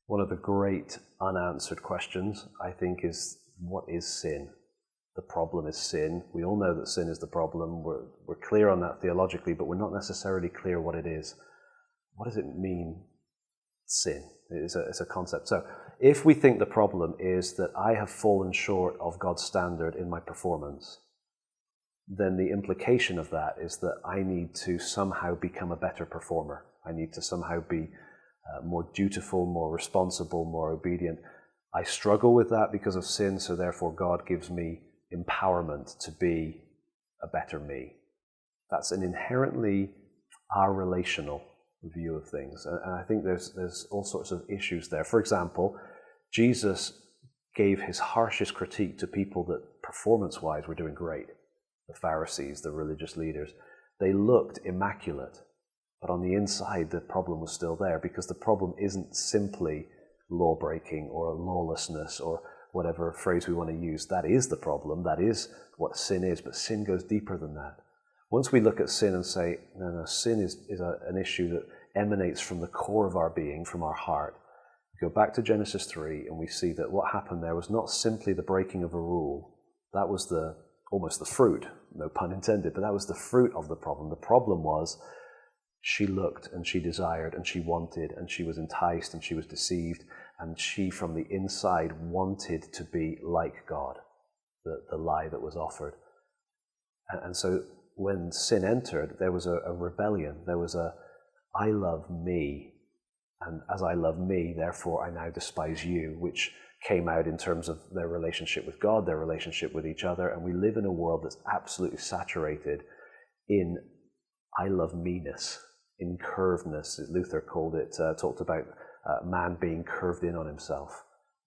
One of the great unanswered questions, I think, is what is sin? The problem is sin. We all know that sin is the problem. We're clear on that theologically, but we're not necessarily clear what it is. What does it mean, sin? It's a concept. So if we think the problem is that I have fallen short of God's standard in my performance, then the implication of that is that I need to somehow become a better performer. I need to somehow be more dutiful, more responsible, more obedient. I struggle with that because of sin, so therefore God gives me empowerment to be a better me. That's an inherently relational view of things. And I think there's all sorts of issues there. For example, Jesus gave his harshest critique to people that performance-wise were doing great. The Pharisees, the religious leaders. They looked immaculate, but on the inside the problem was still there, because the problem isn't simply law-breaking or lawlessness or whatever phrase we want to use. That is the problem. That is what sin is, but sin goes deeper than that. Once we look at sin and say, no, sin is an issue that emanates from the core of our being, from our heart, we go back to Genesis 3 and we see that what happened there was not simply the breaking of a rule. That was almost the fruit, no pun intended, but that was the fruit of the problem. The problem was she looked and she desired and she wanted and she was enticed and she was deceived, and she from the inside wanted to be like God, the lie that was offered. And so when sin entered, there was a rebellion. There was I love me, and as I love me, therefore I now despise you, which came out in terms of their relationship with God, their relationship with each other. And we live in a world that's absolutely saturated in I love me-ness, in curvedness. Luther talked about man being curved in on himself.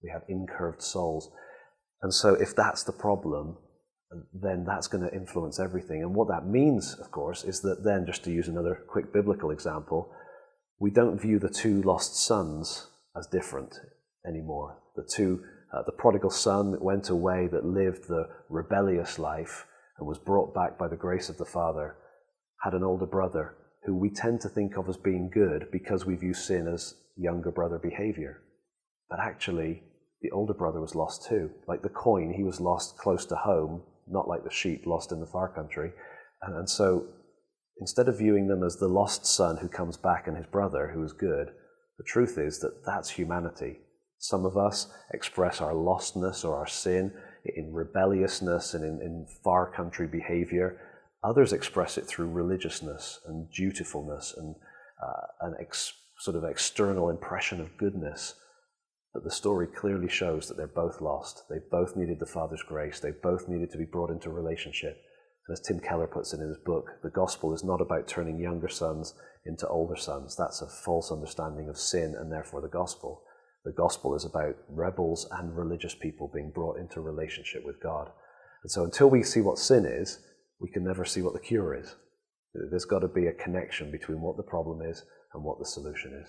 We have incurved souls. And so if that's the problem, then that's going to influence everything. And what that means, of course, is that then, just to use another quick biblical example, we don't view the two lost sons as different anymore. The prodigal son that went away, that lived the rebellious life and was brought back by the grace of the Father, had an older brother who we tend to think of as being good because we view sin as younger brother behavior. But actually, the older brother was lost too. Like the coin, he was lost close to home, not like the sheep lost in the far country. And so instead of viewing them as the lost son who comes back and his brother who is good, the truth is that that's humanity. Some of us express our lostness or our sin in rebelliousness and in far country behavior. Others express it through religiousness and dutifulness and sort of external impression of goodness. But the story clearly shows that they're both lost. They both needed the Father's grace. They both needed to be brought into relationship. And as Tim Keller puts it in his book, the gospel is not about turning younger sons into older sons. That's a false understanding of sin and therefore the gospel. The gospel is about rebels and religious people being brought into relationship with God. And so until we see what sin is, we can never see what the cure is. There's got to be a connection between what the problem is and what the solution is.